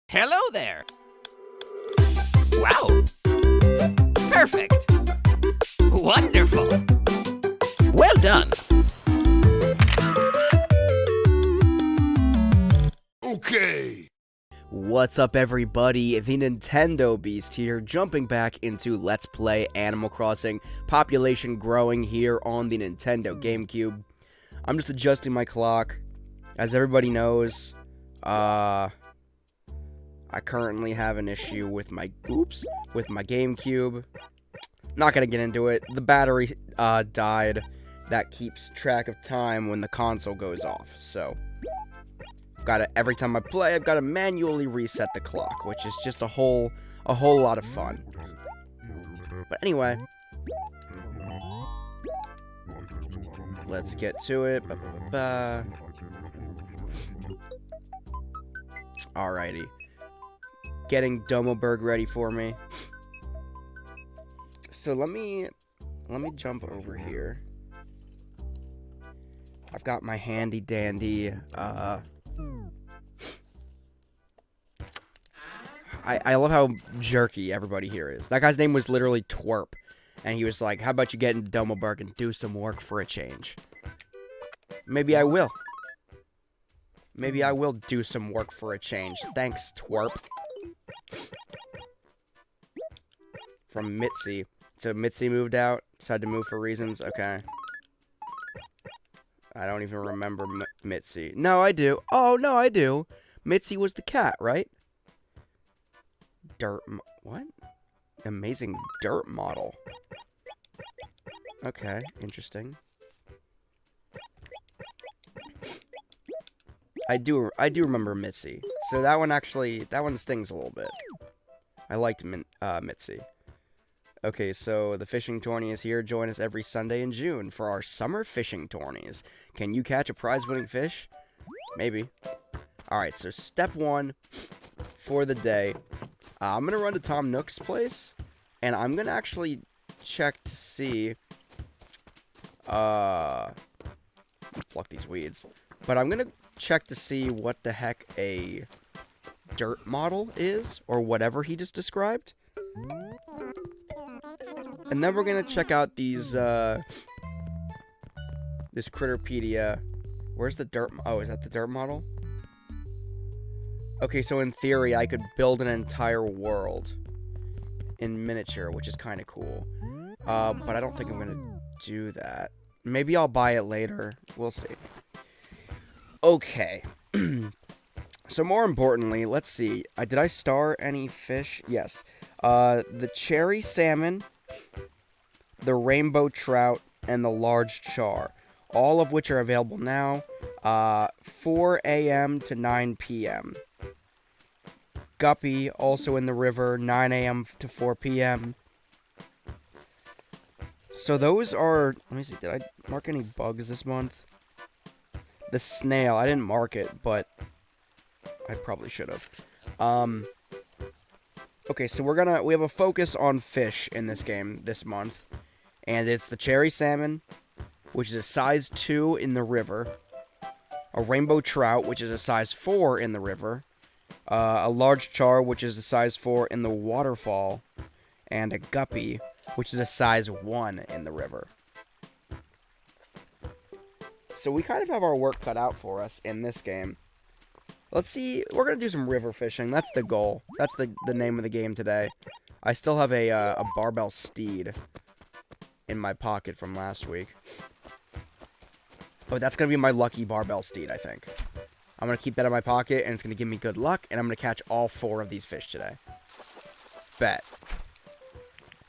Hello there! Wow! Perfect! Wonderful! Well done! Okay! What's up, everybody? The Nintendo Beast here, jumping back into Let's Play Animal Crossing. Population growing here on the Nintendo GameCube. I'm just adjusting my clock. As everybody knows, I currently have an issue with my GameCube. Not gonna get into it. The battery died. That keeps track of time when the console goes off. So every time I play, I've got to manually reset the clock, which is just a whole lot of fun. But anyway, let's get to it. Alrighty. Getting Domoberg ready for me. So let me jump over here. I've got my handy dandy I love how jerky everybody here is. That guy's name was literally Twerp, and he was like, how about you get into Domoberg and do some work for a change? Maybe I will. Maybe I will do some work for a change. Thanks, Twerp. From Mitzi. So Mitzi moved out, decided to move for reasons. Okay. I don't even remember Mitzi. No, I do. Oh, no, I do. Mitzi was the cat, right? What? Amazing dirt model. Okay, interesting. I do remember Mitzi. So that one stings a little bit. I liked Mitzi. Okay, so the fishing tourney is here. Join us every Sunday in June for our summer fishing tourneys. Can you catch a prize-winning fish? Maybe. Alright, so step one for the day. I'm going to run to Tom Nook's place, and I'm going to actually check to see, pluck these weeds, but I'm going to check to see what the heck a dirt model is, or whatever he just described. And then we're going to check out these, this Critterpedia. Where's the dirt? Oh, is that the dirt model? Okay, so in theory, I could build an entire world in miniature, which is kind of cool. But I don't think I'm going to do that. Maybe I'll buy it later. We'll see. Okay. So more importantly, let's see. Did I star any fish? Yes. The cherry salmon, the rainbow trout, and the large char. All of which are available now. 4 a.m. to 9 p.m. Guppy, also in the river, 9 a.m. to 4 p.m. So those are... Let me see, did I mark any bugs this month? The snail, I didn't mark it, but I probably should have. Okay, so we have a focus on fish in this game this month. And it's the cherry salmon, which is a size 2 in the river. A rainbow trout, which is a size 4 in the river. A large char, which is a size 4 in the waterfall, and a guppy, which is a size 1 in the river. So we kind of have our work cut out for us in this game. Let's see, we're going to do some river fishing. That's the goal. That's the name of the game today. I still have a barbell steed in my pocket from last week. Oh, that's going to be my lucky barbell steed, I think. I'm going to keep that in my pocket, and it's going to give me good luck, and I'm going to catch all 4 of these fish today. Bet.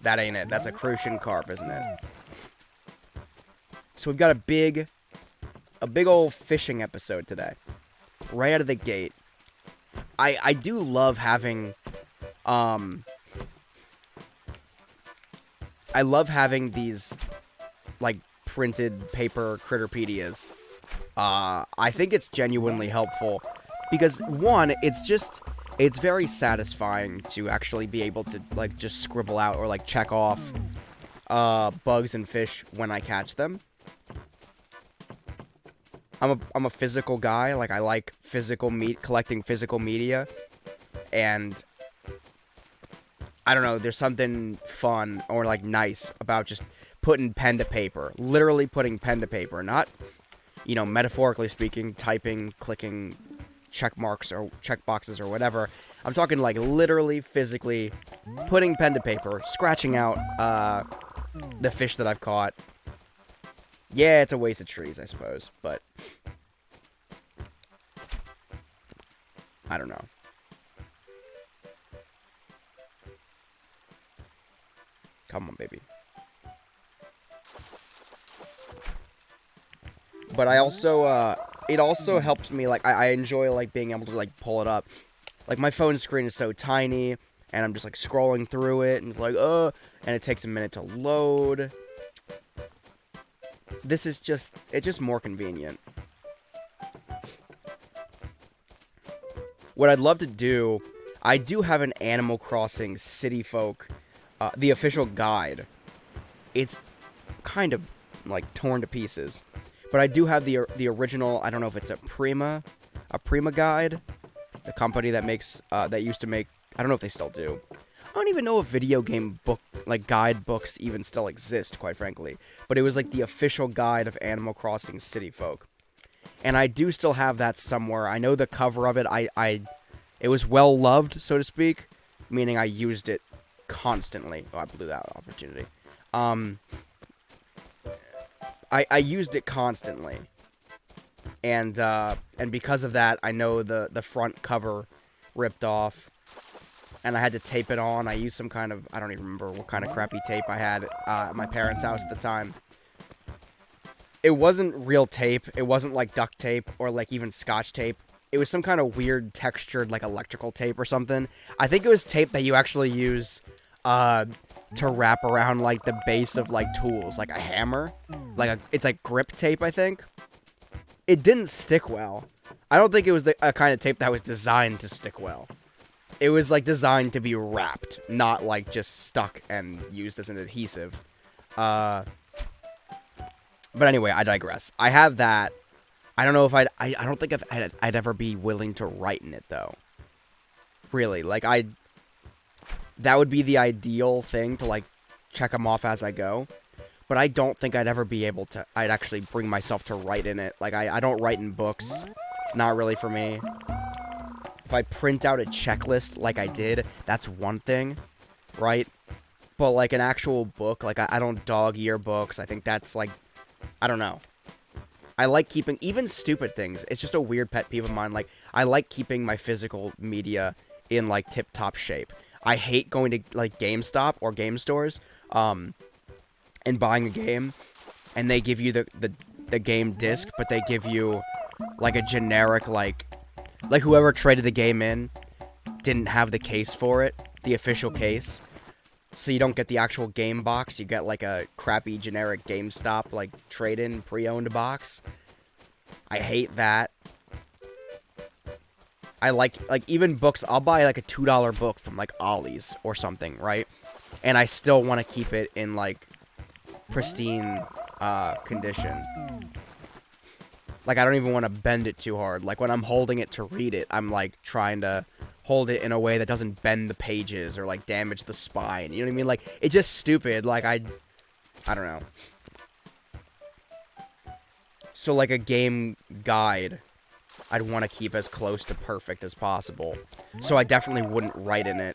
That ain't it. That's a crucian carp, isn't it? So we've got a big old fishing episode today. Right out of the gate. I do love having, I love having these, like, printed paper Critterpedias. I think it's genuinely helpful because, one, it's very satisfying to actually be able to, like, just scribble out or, like, check off, bugs and fish when I catch them. I'm a physical guy, like, I like collecting physical media, and I don't know, there's something fun or, like, nice about just putting pen to paper. Literally putting pen to paper. Not, you know, metaphorically speaking, typing, clicking check marks or check boxes or whatever. I'm talking, like, literally, physically putting pen to paper, scratching out the fish that I've caught. Yeah, it's a waste of trees, I suppose, but I don't know. Come on, baby. But I also, it also helps me, like, I enjoy, like, being able to, like, pull it up. Like, my phone screen is so tiny, and I'm just, like, scrolling through it, and it's like, and it takes a minute to load. This is just, it's just more convenient. What I'd love to do, I do have an Animal Crossing City Folk, the official guide. It's kind of, like, torn to pieces. But I do have the original, I don't know if it's a Prima guide. The company that makes, that used to make, I don't know if they still do. I don't even know if video game book, like, guide books even still exist, quite frankly. But it was, like, the official guide of Animal Crossing City Folk. And I do still have that somewhere. I know the cover of it, it was well loved, so to speak. Meaning I used it constantly. Oh, I blew that opportunity. I used it constantly. And because of that, I know the front cover ripped off. And I had to tape it on. I used some kind of, I don't even remember what kind of crappy tape I had at my parents' house at the time. It wasn't real tape. It wasn't like duct tape or like even scotch tape. It was some kind of weird textured like electrical tape or something. I think it was tape that you actually use to wrap around like the base of like tools, like a hammer. It's like grip tape, I think. It didn't stick well. I don't think it was a kind of tape that was designed to stick well. It was like designed to be wrapped, not like just stuck and used as an adhesive. But anyway, I digress. I have that. I don't know if I don't think I'd ever be willing to write in it though. Really, like that would be the ideal thing to like check them off as I go. But I don't think I'd ever be able to. I'd actually bring myself to write in it. Like I don't write in books. It's not really for me. If I print out a checklist like I did, that's one thing, right? But like an actual book, like I don't dog-ear books. I think that's like, I don't know. I like keeping, even stupid things. It's just a weird pet peeve of mine. Like, I like keeping my physical media in like tip-top shape. I hate going to like GameStop or game stores, and buying a game, and they give you the game disc, but they give you like a generic like whoever traded the game in didn't have the case for it, the official case. So you don't get the actual game box, you get like a crappy generic GameStop like trade-in pre-owned box. I hate that. I like even books, I'll buy like a $2 book from like Ollie's or something, right? And I still want to keep it in like pristine condition. Like, I don't even want to bend it too hard. Like, when I'm holding it to read it, I'm, like, trying to hold it in a way that doesn't bend the pages or, like, damage the spine. You know what I mean? Like, it's just stupid. Like, I don't know. So, like, a game guide, I'd want to keep as close to perfect as possible. So I definitely wouldn't write in it.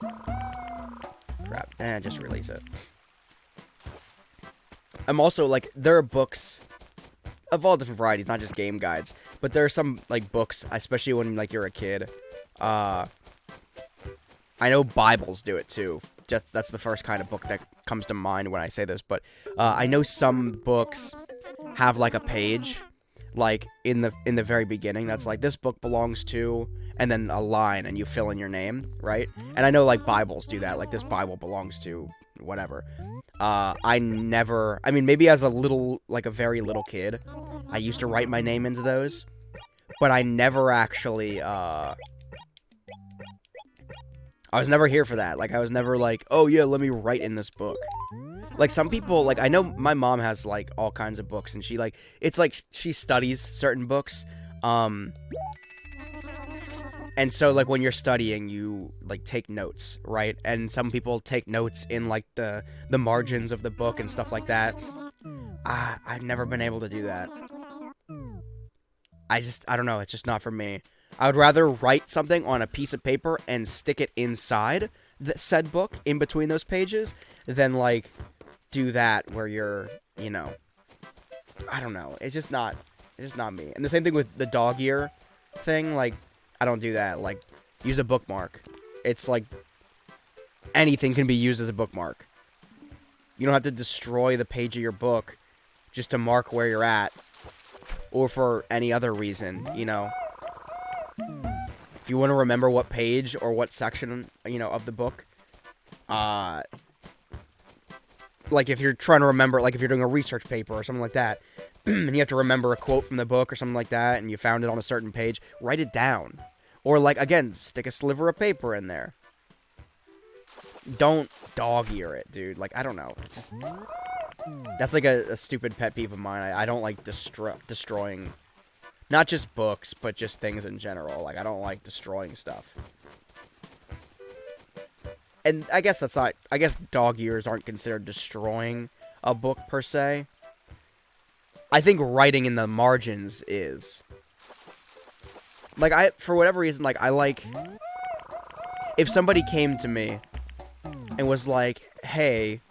Crap. Just release it. I'm also, like, there are books of all different varieties, not just game guides, but there are some, like, books, especially when, like, you're a kid. I know Bibles do it, too. Just, that's the first kind of book that comes to mind when I say this, but, I know some books have, like, a page, like, in the very beginning, that's like, this book belongs to, and then a line, and you fill in your name, right? And I know, like, Bibles do that, like, this Bible belongs to whatever. I mean, maybe as a very little kid, I used to write my name into those, but I never actually, I was never here for that. Like, I was never like, oh yeah, let me write in this book. Like, some people, like, I know my mom has, like, all kinds of books, and she, like, it's like, she studies certain books, And so, like, when you're studying, you, like, take notes, right? And some people take notes in, like, the margins of the book and stuff like that. I've never been able to do that. I don't know, it's just not for me. I would rather write something on a piece of paper and stick it inside the said book, in between those pages, than, like, do that where you're, you know... I don't know, it's just not me. And the same thing with the dog ear thing, like... I don't do that. Like, use a bookmark. It's like anything can be used as a bookmark. You don't have to destroy the page of your book just to mark where you're at, or for any other reason, you know. If you want to remember what page or what section, you know, of the book, like if you're trying to remember, like if you're doing a research paper or something like that, and you have to remember a quote from the book or something like that, and you found it on a certain page, write it down. Or, like, again, stick a sliver of paper in there. Don't dog ear it, dude. Like, I don't know. It's just... That's, like, a stupid pet peeve of mine. I don't like destroying... Not just books, but just things in general. Like, I don't like destroying stuff. And I guess that's not... I guess dog ears aren't considered destroying a book, per se. I think writing in the margins is... Like, for whatever reason, like, I like... If somebody came to me and was like, hey,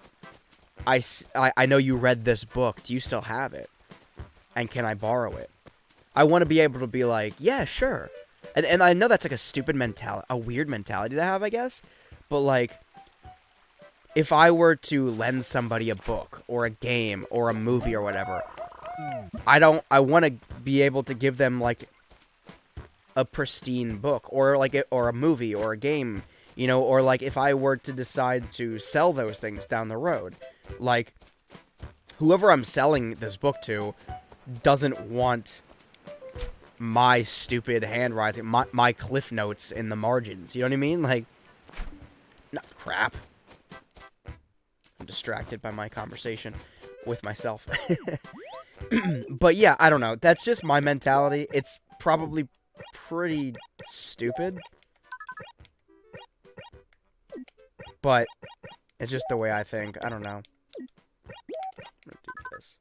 I know you read this book. Do you still have it? And can I borrow it? I want to be able to be like, yeah, sure. And I know that's, like, a stupid mentality, a weird mentality to have, I guess. But, like, if I were to lend somebody a book or a game or a movie or whatever, I want to be able to give them, like, a pristine book, or like or a movie or a game, you know, or like if I were to decide to sell those things down the road, like whoever I'm selling this book to doesn't want my stupid handwriting, my cliff notes in the margins, you know what I mean? Like, not crap. I'm distracted by my conversation with myself. But yeah, I don't know, that's just my mentality. It's probably pretty stupid, but it's just the way I think. I don't know. I'm gonna do this.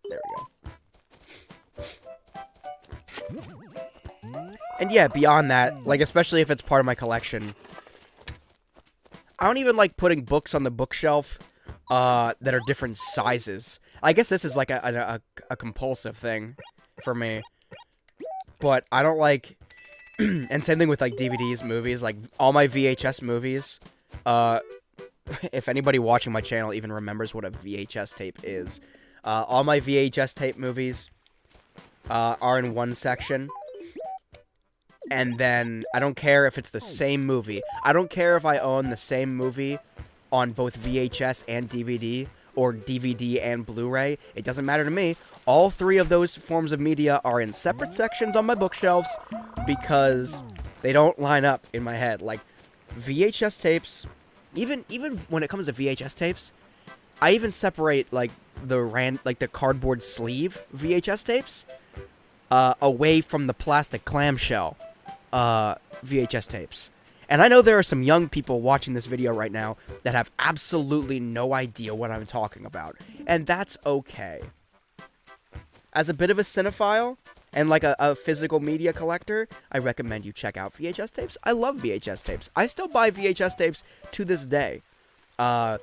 There we go. And yeah, beyond that, like, especially if it's part of my collection, I don't even like putting books on the bookshelf that are different sizes. I guess this is like a compulsive thing for me. But I don't like, and same thing with, like, DVDs, movies, like, all my VHS movies, if anybody watching my channel even remembers what a VHS tape is, all my VHS tape movies, are in one section, and then, I don't care if it's the same movie, I don't care if I own the same movie on both VHS and DVD, or DVD and Blu-ray, it doesn't matter to me. All three of those forms of media are in separate sections on my bookshelves because they don't line up in my head. Like, VHS tapes, even when it comes to VHS tapes, I even separate, like, the cardboard sleeve VHS tapes away from the plastic clamshell VHS tapes. And I know there are some young people watching this video right now that have absolutely no idea what I'm talking about. And that's okay. As a bit of a cinephile, and like a physical media collector, I recommend you check out VHS tapes. I love VHS tapes. I still buy VHS tapes to this day. And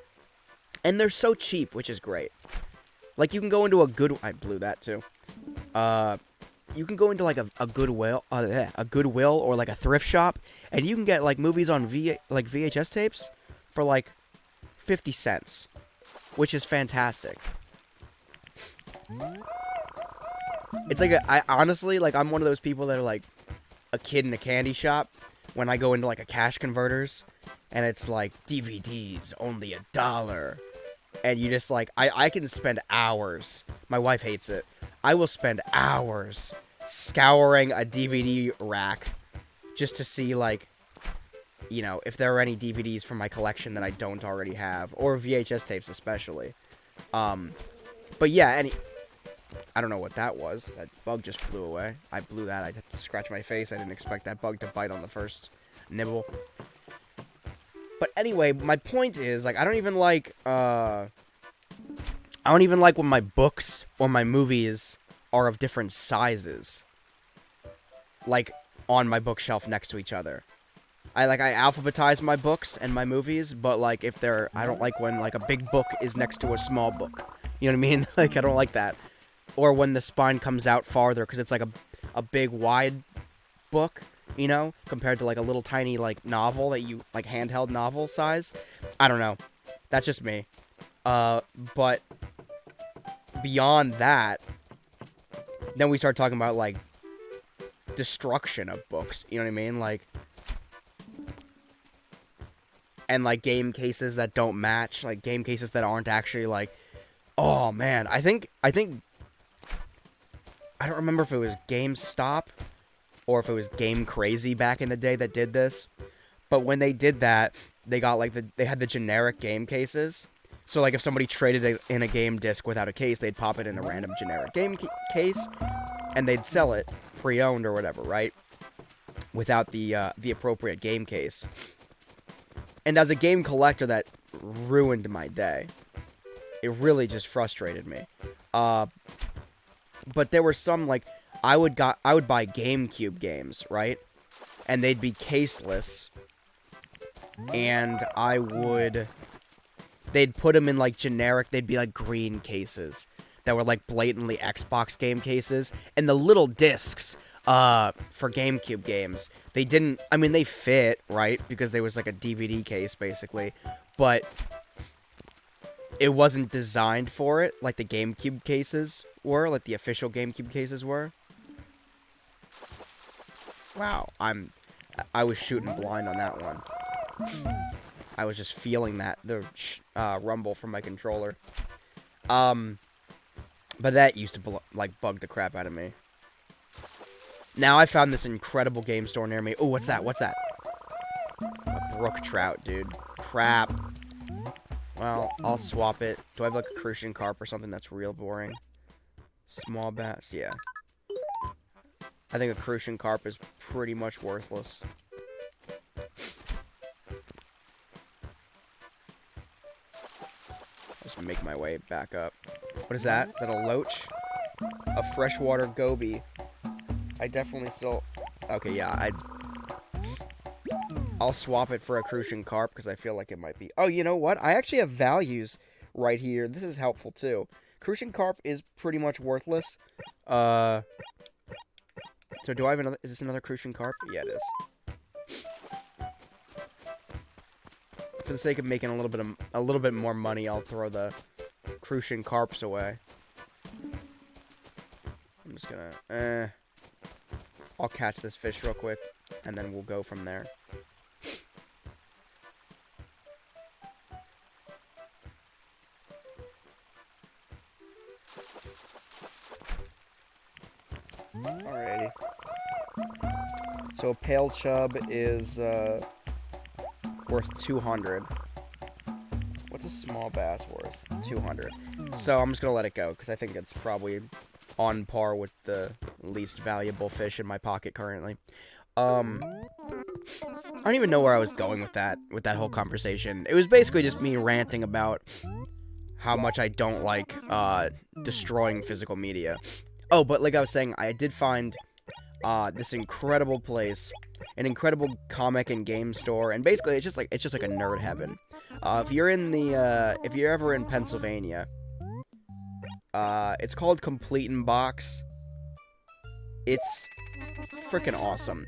they're so cheap, which is great. Like, you can go into I blew that too. You can go into like a Goodwill or like a thrift shop, and you can get like movies on VHS tapes for like 50 cents, which is fantastic. It's like I honestly, like, I'm one of those people that are like a kid in a candy shop when I go into like a cash converters, and it's like DVDs only $1, and you just like I can spend hours. My wife hates it. I will spend hours scouring a DVD rack just to see, like, you know, if there are any DVDs from my collection that I don't already have, or VHS tapes especially. But yeah, I don't know what that was. That bug just flew away. I blew that. I had to scratch my face. I didn't expect that bug to bite on the first nibble. But anyway, my point is, like, I don't even like when my books or my movies are of different sizes. Like, on my bookshelf next to each other. I alphabetize my books and my movies, but, like, I don't like when, like, a big book is next to a small book. You know what I mean? Like, I don't like that. Or when the spine comes out farther, because it's, like, a big, wide book, you know? Compared to, like, a little tiny, like, novel that you, like, handheld novel size. I don't know. That's just me. But beyond that, then we start talking about, like, destruction of books. You know what I mean? Like, and, like, game cases that don't match. Like, game cases that aren't actually, like... Oh, man. I think... I don't remember if it was GameStop or if it was Game Crazy back in the day that did this. But when they did that, they got, like, they had the generic game cases. So, like, if somebody traded it in a game disc without a case, they'd pop it in a random generic game case, and they'd sell it pre-owned or whatever, right? Without the appropriate game case. And as a game collector, that ruined my day. It really just frustrated me. But there were some, like, I would buy GameCube games, right? And they'd be caseless. And they'd put them in, like, generic, they'd be, like, green cases. That were, like, blatantly Xbox game cases. And the little discs, for GameCube games, they didn't, I mean, they fit, right? Because there was, like, a DVD case, basically. But it wasn't designed for it, like the GameCube cases were, like the official GameCube cases were. Wow, I was shooting blind on that one. I was just feeling the rumble from my controller. But that used to, like, bug the crap out of me. Now I found this incredible game store near me. Oh, what's that? What's that? A brook trout, dude. Crap. Well, I'll swap it. Do I have, like, a crucian carp or something that's real boring? Small bass, yeah. I think a crucian carp is pretty much worthless. Just make my way back up. What is that? Is that a loach? A freshwater goby. I definitely still... Okay, yeah, I'll swap it for a crucian carp because I feel like it might be... Oh, you know what? I actually have values right here. This is helpful, too. Crucian carp is pretty much worthless. So do I have another... Is this another crucian carp? Yeah, it is. For the sake of making a little bit more money, I'll throw the crucian carps away. I'm just gonna... I'll catch this fish real quick, and then we'll go from there. Alrighty. So a pale chub is worth 200. What's a small bass worth? 200. So I'm just gonna let it go because I think it's probably on par with the least valuable fish in my pocket currently. I don't even know where I was going with that whole conversation. It was basically just me ranting about how much I don't like destroying physical media. Oh, but like I was saying, I did find this incredible place, an incredible comic and game store, and basically it's just like a nerd heaven. If you're ever in Pennsylvania, it's called Complete in Box. It's freaking awesome.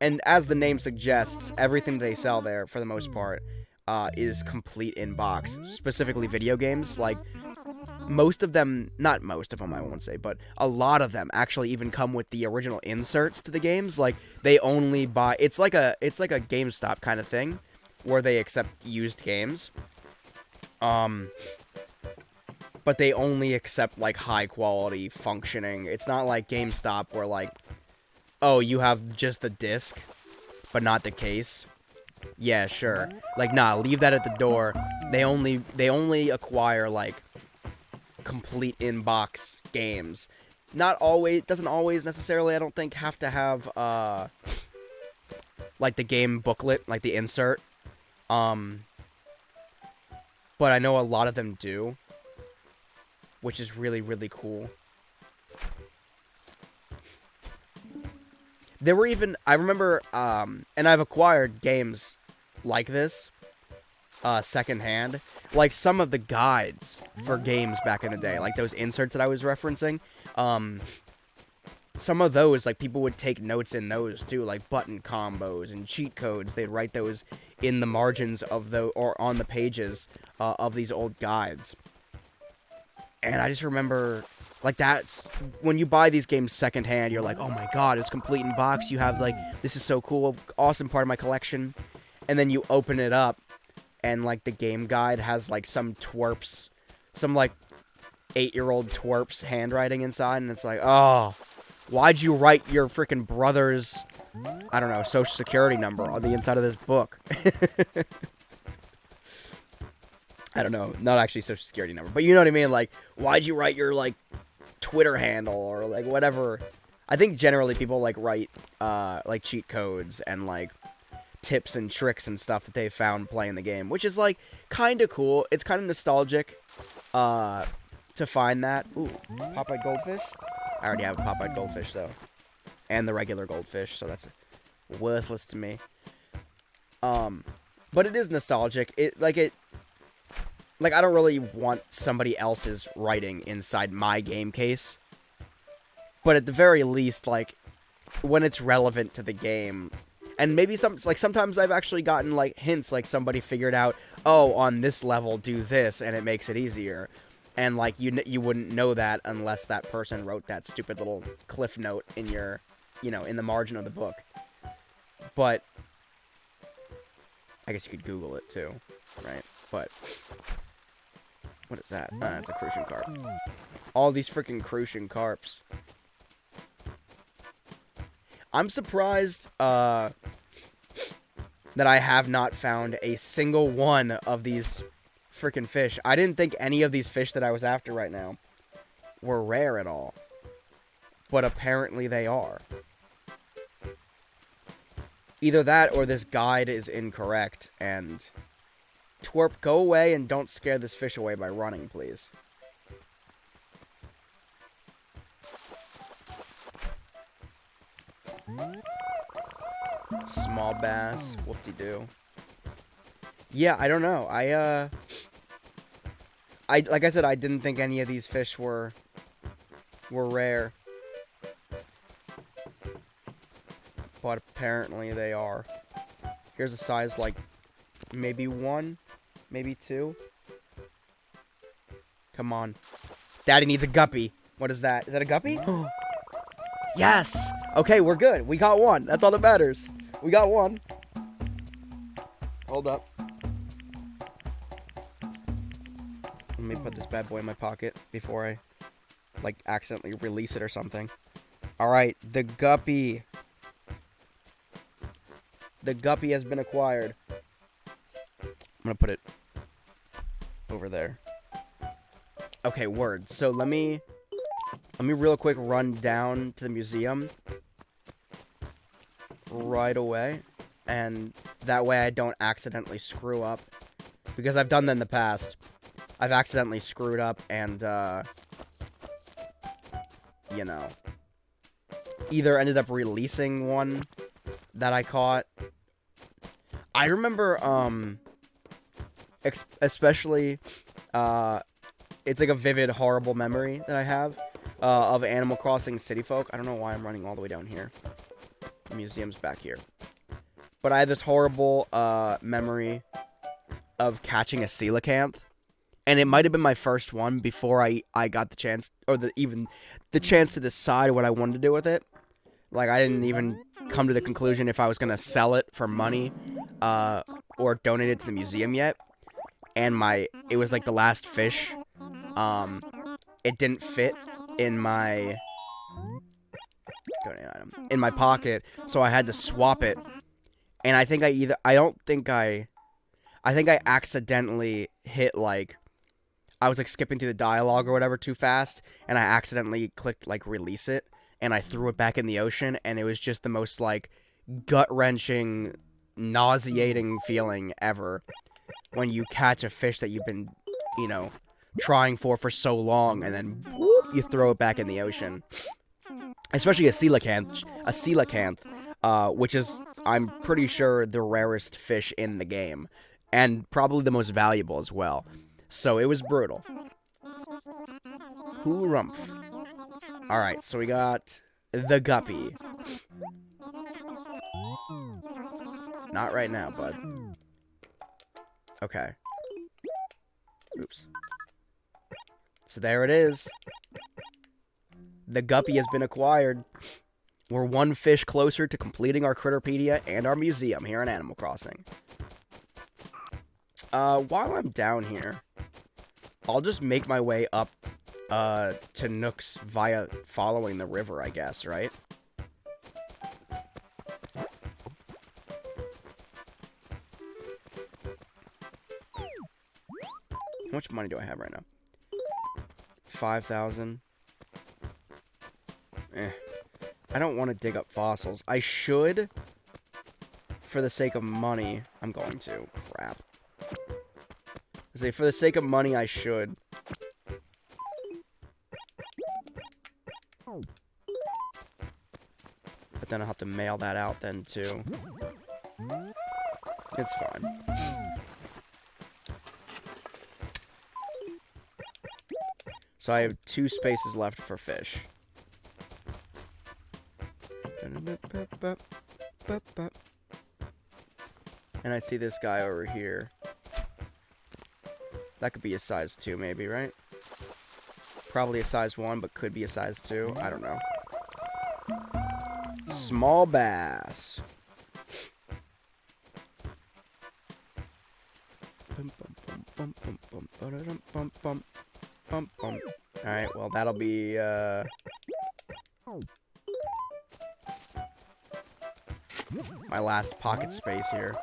And as the name suggests, everything they sell there, for the most part, is complete in box. Specifically video games. Like, most of them, not most of them I won't say, but a lot of them actually even come with the original inserts to the games. Like, they only buy, it's like a GameStop kind of thing, where they accept used games. But they only accept, like, high quality functioning. It's not like GameStop where, like, oh, you have just the disc, but not the case. Yeah, sure. Like, nah, leave that at the door. They only acquire, like, complete in-box games. Not always, doesn't always necessarily, I don't think, have to have, like, the game booklet, like the insert. But I know a lot of them do, which is really, really cool. There were even, I remember, and I've acquired games like this, secondhand. Like, some of the guides for games back in the day, like those inserts that I was referencing, some of those, like, people would take notes in those, too, like button combos and cheat codes. They'd write those in the margins of the, or on the pages, of these old guides. And I just remember, like, that's, when you buy these games secondhand, you're like, oh my god, it's complete in box, you have, like, this is so cool, awesome part of my collection. And then you open it up, and, like, the game guide has, like, some twerp's, some, like, 8-year-old twerp's handwriting inside, and it's like, oh, why'd you write your freaking brother's, I don't know, social security number on the inside of this book? I don't know, not actually social security number, but you know what I mean, like, why'd you write your, like, Twitter handle, or, like, whatever. I think generally people, like, write, like, cheat codes and, like, tips and tricks and stuff that they found playing the game, which is, like, kind of cool. It's kind of nostalgic, to find that. Ooh, Popeye goldfish? I already have a Popeye goldfish, though. And the regular goldfish, so that's worthless to me. But it is nostalgic. Like, I don't really want somebody else's writing inside my game case. But at the very least, like, when it's relevant to the game, and maybe sometimes I've actually gotten, like, hints, like, somebody figured out, oh, on this level, do this, and it makes it easier. And, like, you wouldn't know that unless that person wrote that stupid little cliff note in your, you know, in the margin of the book. But I guess you could Google it, too, right? But what is that? It's a crucian carp. All these freaking crucian carps. I'm surprised, that I have not found a single one of these freaking fish. I didn't think any of these fish that I was after right now were rare at all. But apparently they are. Either that or this guide is incorrect, and twerp, go away and don't scare this fish away by running, please. Small bass, whoop-de-doo. Yeah, I don't know. I like I said, I didn't think any of these fish were rare. But apparently they are. Here's a size, like, maybe 1, maybe 2. Come on. Daddy needs a guppy. What is that? Is that a guppy? Yes! Okay, we're good. We got one. That's all that matters. We got one. Hold up. Let me put this bad boy in my pocket before I, like, accidentally release it or something. Alright, the guppy. The guppy has been acquired. I'm gonna put it over there. Okay, word. So let me real quick run down to the museum right away, and that way I don't accidentally screw up, because I've done that in the past. I've accidentally screwed up and, you know, either ended up releasing one that I caught. I remember, especially, it's like a vivid, horrible memory that I have, of Animal Crossing City Folk. I don't know why I'm running all the way down here. The museum's back here. But I had this horrible, memory of catching a coelacanth. And it might have been my first one before I got the chance, or even the chance to decide what I wanted to do with it. Like, I didn't even come to the conclusion if I was going to sell it for money, or donate it to the museum yet. And it was like the last fish. It didn't fit in my donate item, in my pocket, so I had to swap it. And I think I think I accidentally hit, like, I was like skipping through the dialogue or whatever too fast, and I accidentally clicked like release it, and I threw it back in the ocean, and it was just the most like gut-wrenching, nauseating feeling ever when you catch a fish that you've been, you know, trying for so long, and then whoop, you throw it back in the ocean. Especially a coelacanth, which is, I'm pretty sure, the rarest fish in the game, and probably the most valuable as well. So it was brutal. Hoorumph. Alright, so we got the guppy. Not right now, bud. Okay. Oops. So there it is. The guppy has been acquired. We're one fish closer to completing our Critterpedia and our museum here in Animal Crossing. While I'm down here, I'll just make my way up to Nook's via following the river, I guess, right? How much money do I have right now? 5,000. I don't want to dig up fossils. I should. For the sake of money, I'm going to. Crap. Say, for the sake of money, I should. But then I'll have to mail that out then, too. It's fine. So I have 2 spaces left for fish. And I see this guy over here. That could be a size 2, maybe, right? Probably a size 1, but could be a size 2. I don't know. Small bass. Alright, well, that'll be, my last pocket space here.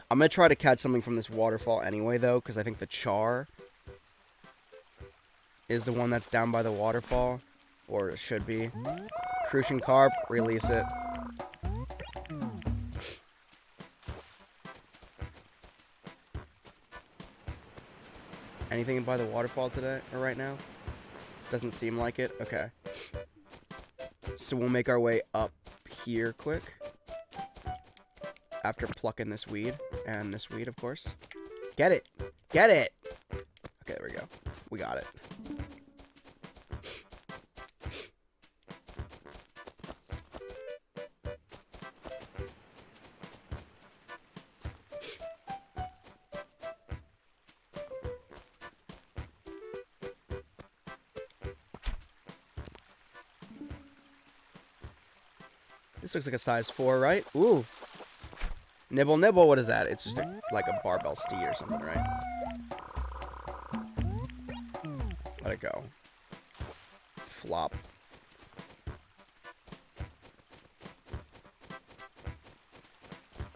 I'm gonna try to catch something from this waterfall anyway, though, because I think the char is the one that's down by the waterfall. Or it should be. Crucian carp, release it. Anything by the waterfall today, or right now? Doesn't seem like it. Okay. So we'll make our way up here quick. After plucking this weed. And this weed, of course. Get it! Get it! Okay, there we go. We got it. This looks like a size 4, right? Ooh. Nibble, nibble, what is that? It's just like a barbell steed or something, right? Let it go. Flop.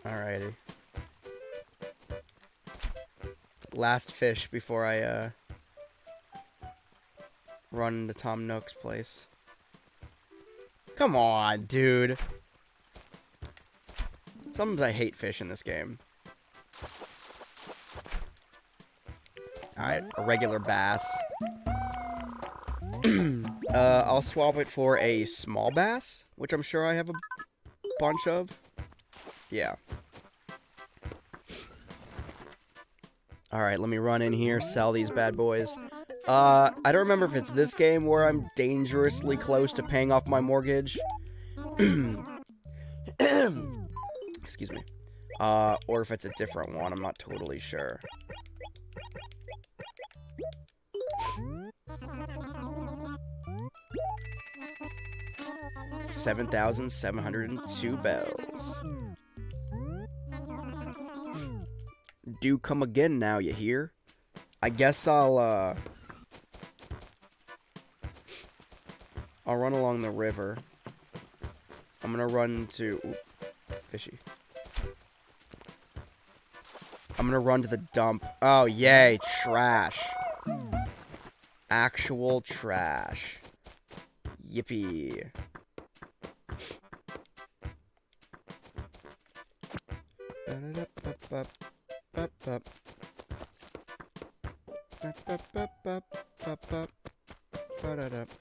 Alrighty. Last fish before I, run into Tom Nook's place. Come on, dude. Sometimes I hate fish in this game. Alright, a regular bass. I'll swap it for a small bass, which I'm sure I have a bunch of. Yeah. Alright, let me run in here, sell these bad boys. I don't remember if it's this game where I'm dangerously close to paying off my mortgage. Excuse me. Or if it's a different one, I'm not totally sure. $7,702 bells. Do come again now, you hear? I guess I'll run along the river. I'm gonna run to... Ooh, fishy. I'm gonna run to the dump. Oh, yay, trash. Actual trash. Yippee.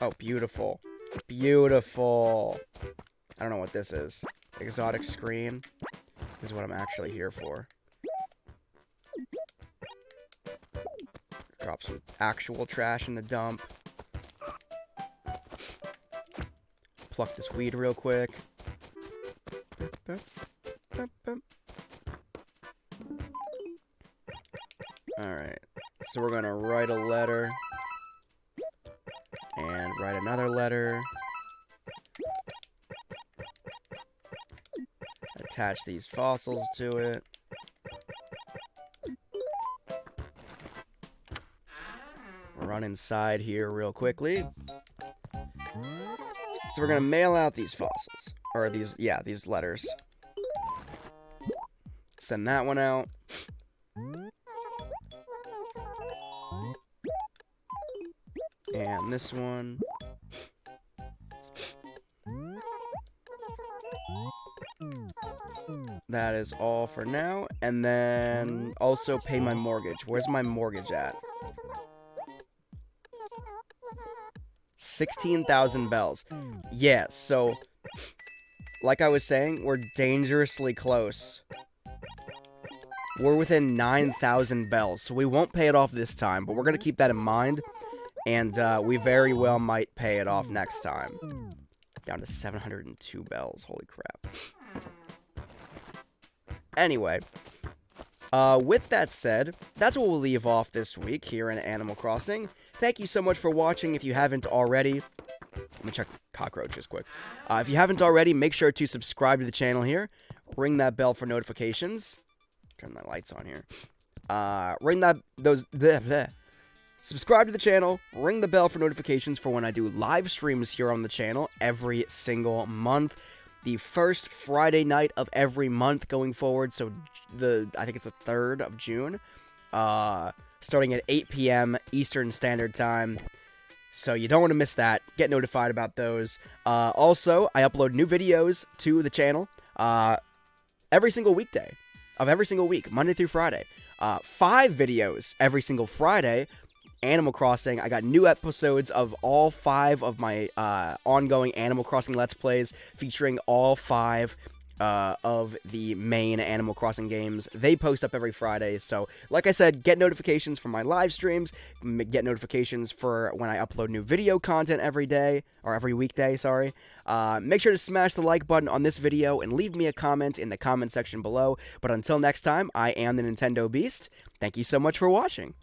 Oh, beautiful. Beautiful. I don't know what this is. Exotic screen. This is what I'm actually here for. Drop some actual trash in the dump. Pluck this weed real quick. Alright. So we're gonna write a letter. And write another letter. Attach these fossils to it. Run inside here real quickly. So we're gonna mail out these fossils. Or these, yeah, these letters. Send that one out. And this one. That is all for now. And then also pay my mortgage. Where's my mortgage at? 16,000 bells. Yeah, so like I was saying, we're dangerously close. We're within 9,000 bells, so we won't pay it off this time, but we're going to keep that in mind, and we very well might pay it off next time. Down to 702 bells, holy crap. Anyway, with that said, that's what we'll leave off this week here in Animal Crossing. Thank you so much for watching. If you haven't already, let me check cockroaches quick. If you haven't already, make sure to subscribe to the channel here. Ring that bell for notifications. Turn my lights on here. Subscribe to the channel. Ring the bell for notifications for when I do live streams here on the channel every single month. The first Friday night of every month going forward. So I think it's the 3rd of June. Starting at 8 p.m. Eastern Standard Time. So you don't want to miss that. Get notified about those. Also, I upload new videos to the channel every single weekday of every single week, Monday through Friday. 5 videos every single Friday. Animal Crossing. I got new episodes of all 5 of my ongoing Animal Crossing Let's Plays featuring all 5 of the main Animal Crossing games. They post up every Friday, so like I said, get notifications for my live streams, get notifications for when I upload new video content every day, or every weekday, sorry. Make sure to smash the like button on this video and leave me a comment in the comment section below. But until next time, I am the Nintendo Beast. Thank you so much for watching.